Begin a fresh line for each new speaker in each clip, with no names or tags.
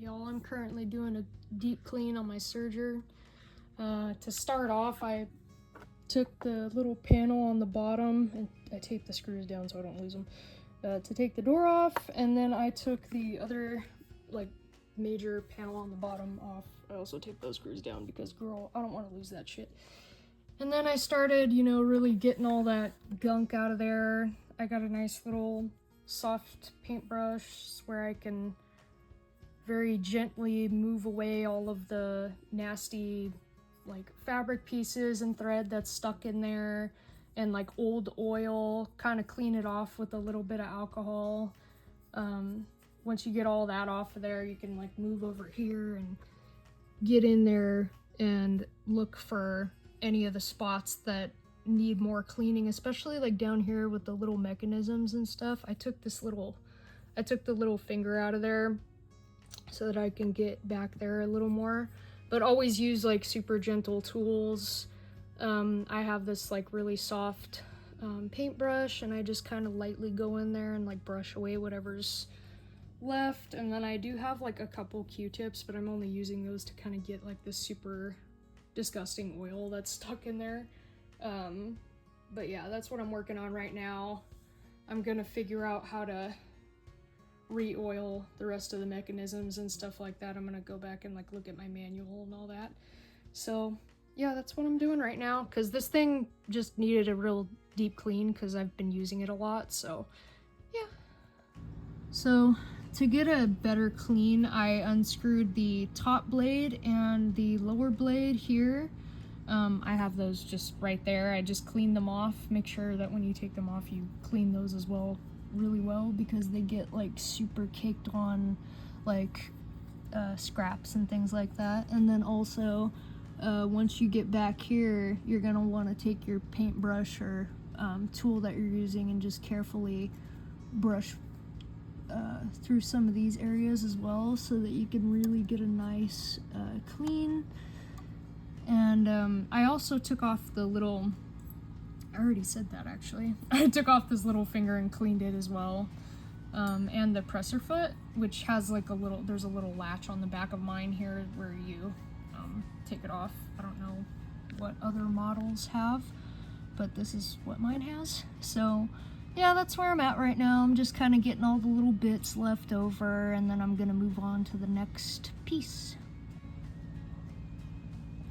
y'all, I'm currently doing a deep clean on my Serger. To start off, I took the little panel on the bottom, and I taped the screws down so I don't lose them, to take the door off, and then I took the other, like, major panel on the bottom off. I also taped those screws down because, girl, I don't want to lose that shit. And then I started, you know, really getting all that gunk out of there. I got a nice little soft paintbrush where I can very gently move away all of the nasty, like, fabric pieces and thread that's stuck in there, and like old oil, kind of clean it off with a little bit of alcohol. Once you get all that off of there, you can like move over here and get in there and look for any of the spots that need more cleaning, especially like down here with the little mechanisms and stuff. I took the little finger out of there so that I can get back there a little more, but always use like super gentle tools. I have this like really soft paintbrush, and I just kind of lightly go in there and like brush away whatever's left. And then I do have like a couple Q-tips, but I'm only using those to kind of get like this super disgusting oil that's stuck in there. But yeah, that's what I'm working on right now. I'm gonna figure out how to re-oil the rest of the mechanisms and stuff like that. I'm gonna go back and like look at my manual and all that. So yeah, that's what I'm doing right now, because this thing just needed a real deep clean because I've been using it a lot. So yeah. So to get a better clean, I unscrewed the top blade and the lower blade here. I have those just right there. I just cleaned them off. Make sure that when you take them off, you clean those as well really well, because they get like super caked on like scraps and things like that. And then also once you get back here, you're gonna want to take your paintbrush or tool that you're using and just carefully brush through some of these areas as well, so that you can really get a nice clean. And I also took off the little, I already said that actually. I took off this little finger and cleaned it as well. And the presser foot, which has like there's a little latch on the back of mine here where you take it off. I don't know what other models have, but this is what mine has. So yeah, that's where I'm at right now. I'm just kind of getting all the little bits left over, and then I'm gonna move on to the next piece.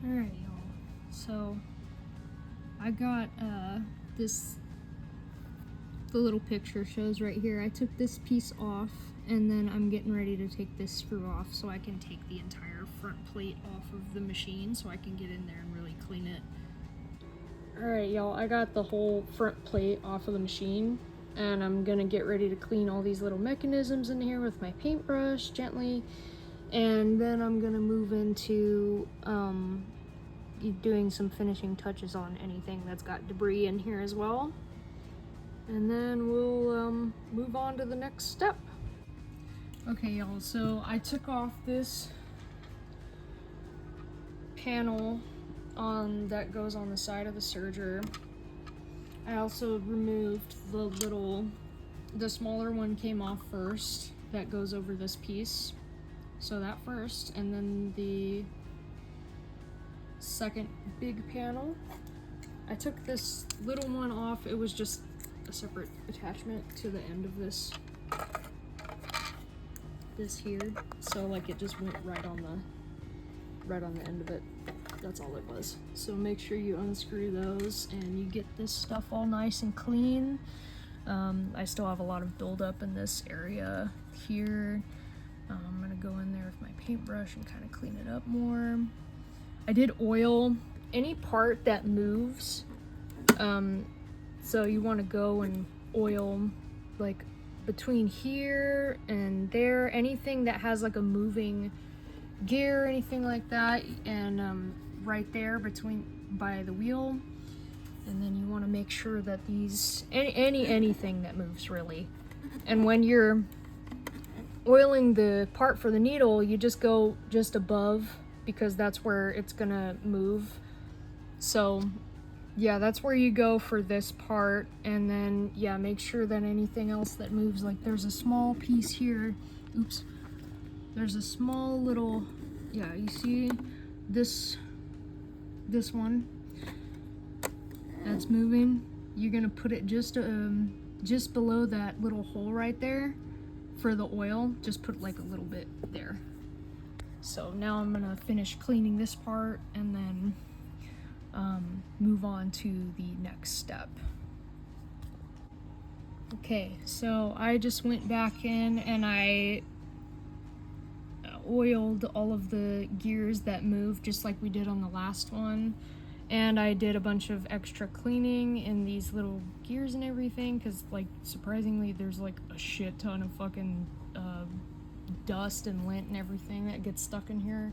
Alright, y'all. So I got the little picture shows right here. I took this piece off, and then I'm getting ready to take this screw off so I can take the entire front plate off of the machine so I can get in there and really clean it. Alright, y'all, I got the whole front plate off of the machine, and I'm gonna get ready to clean all these little mechanisms in here with my paintbrush gently, and then I'm gonna move into doing some finishing touches on anything that's got debris in here as well. And then we'll move on to the next step. Okay, y'all, so I took off this panel that goes on the side of the Serger. I also removed the smaller one came off first, that goes over this piece. So that first, and then the second big panel. I took this little one off. It was just a separate attachment to the end of this here. So like it just went right on the end of it. That's all it was. So make sure you unscrew those and you get this stuff all nice and clean. I still have a lot of buildup in this area here. I'm gonna go in there with my paintbrush and kind of clean it up more. I did oil any part that moves. So you want to go and oil like between here and there, anything that has like a moving gear or anything like that, and right there by the wheel. And then you want to make sure that anything that moves really. And when you're oiling the part for the needle, you just go just above, because that's where it's gonna move. So yeah, that's where you go for this part. And then yeah, make sure that anything else that moves, like there's a small piece here, oops, there's a small little, yeah, you see this one that's moving. You're gonna put it just below that little hole right there for the oil. Just put like a little bit there. So now I'm gonna finish cleaning this part and then move on to the next step. Okay, so I just went back in and I oiled all of the gears that moved just like we did on the last one. And I did a bunch of extra cleaning in these little gears and everything, because like surprisingly there's like a shit ton of fucking dust and lint and everything that gets stuck in here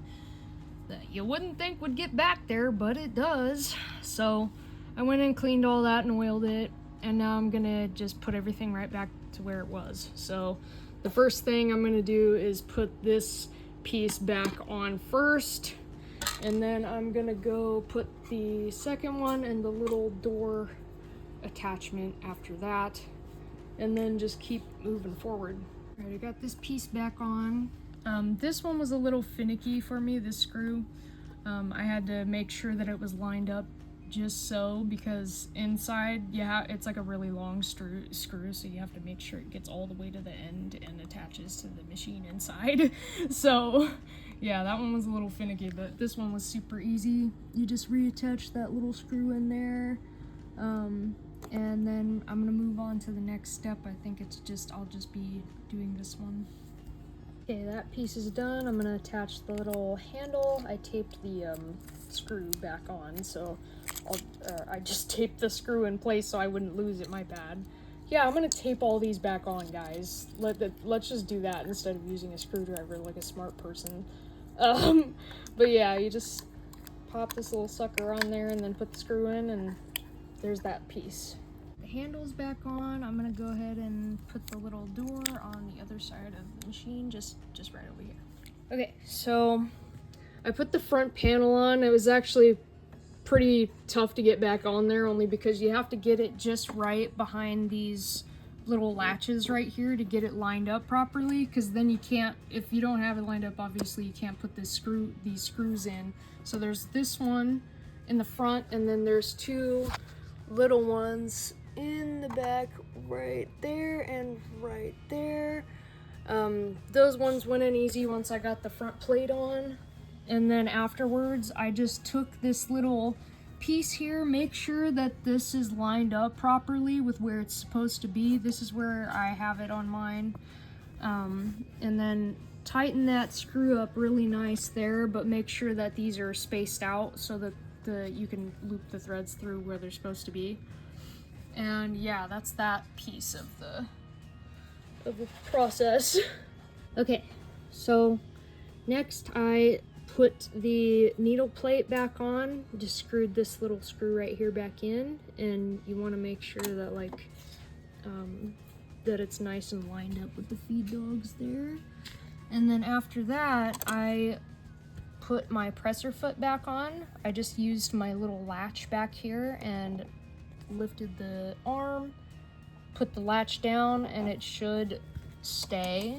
that you wouldn't think would get back there, but it does. So I went and cleaned all that and oiled it, and now I'm gonna just put everything right back to where it was. So the first thing I'm gonna do is put this piece back on first, and then I'm gonna go put the second one and the little door attachment after that, and then just keep moving forward. All right, I got this piece back on. This one was a little finicky for me, this screw. I had to make sure that it was lined up just so, because inside, yeah, it's like a really long screw, so you have to make sure it gets all the way to the end and attaches to the machine inside. So yeah, that one was a little finicky, but this one was super easy. You just reattach that little screw in there, and then I'm gonna move on to the next step. I think I'll just be doing this one. Okay, that piece is done. I'm gonna attach the little handle. I taped the screw back on, so I just taped the screw in place so I wouldn't lose it, my bad. Yeah, I'm gonna tape all these back on, guys. Let's just do that instead of using a screwdriver like a smart person. But yeah, you just pop this little sucker on there and then put the screw in, and there's that piece. The handle's back on. I'm gonna go ahead and put the little door on the other side of the machine, just right over here. Okay, so I put the front panel on. It was actually pretty tough to get back on there, only because you have to get it just right behind these little latches right here to get it lined up properly, because then you can't, if you don't have it lined up, obviously you can't put these screws in. So there's this one in the front, and then there's two little ones in the back right there and right there. Those ones went in easy once I got the front plate on, and then afterwards I just took this little piece here, make sure that this is lined up properly with where it's supposed to be. This is where I have it on mine, and then tighten that screw up really nice there, but make sure that these are spaced out so that you can loop the threads through where they're supposed to be. And yeah, that's that piece of the process. Okay, so next I put the needle plate back on. Just screwed this little screw right here back in, and you want to make sure that that it's nice and lined up with the feed dogs there. And then after that, I put my presser foot back on. I just used my little latch back here and lifted the arm, put the latch down, and it should stay.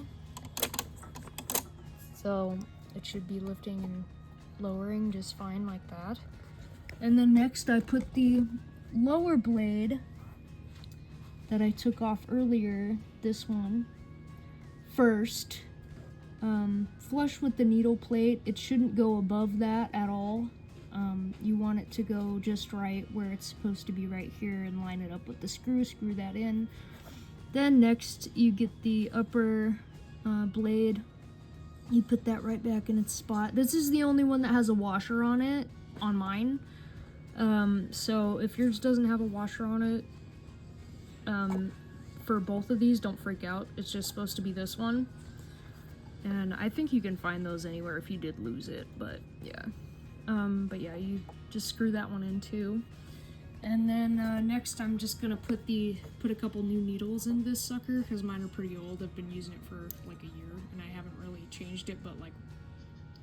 So it should be lifting and lowering just fine like that. And then next I put the lower blade that I took off earlier, this one, first, flush with the needle plate. It shouldn't go above that at all. You want it to go just right where it's supposed to be, right here, and line it up with the screw that in. Then next you get the upper blade, you put that right back in its spot. This is the only one that has a washer on it, on mine. So if yours doesn't have a washer on it, for both of these, don't freak out. It's just supposed to be this one. And I think you can find those anywhere if you did lose it, but yeah. But yeah, you just screw that one in too. And then next I'm just gonna put a couple new needles in this sucker, because mine are pretty old. I've been using it for like a year and I haven't really changed it but like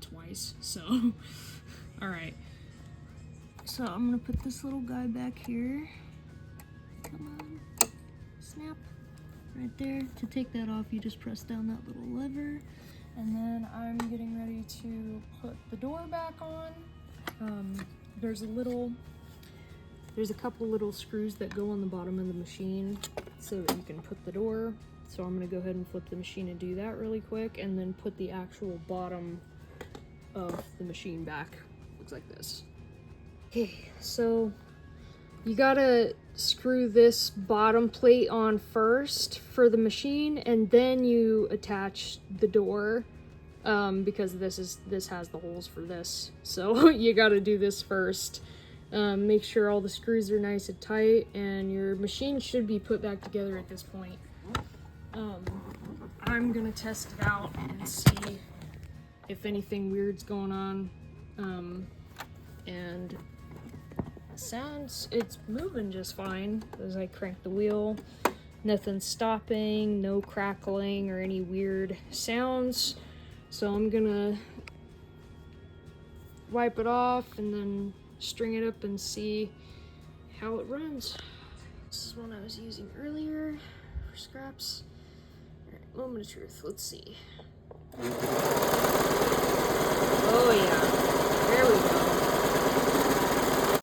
twice, so alright. So I'm gonna put this little guy back here. Come on, snap, right there. To take that off, you just press down that little lever, And then I'm getting ready to put the door back on. There's a couple little screws that go on the bottom of the machine so that you can put the door. So I'm gonna go ahead and flip the machine and do that really quick, and then put the actual bottom of the machine back. Looks like this. Okay, so you gotta screw this bottom plate on first for the machine, and then you attach the door, because this has the holes for this. So you gotta do this first. Make sure all the screws are nice and tight, and your machine should be put back together at this point. I'm gonna test it out and see if anything weird's going on. And sounds, it's moving just fine as I crank the wheel. Nothing's stopping, no crackling or any weird sounds. So I'm gonna wipe it off and then string it up and see how it runs. This is one I was using earlier for scraps. All right, moment of truth, let's see.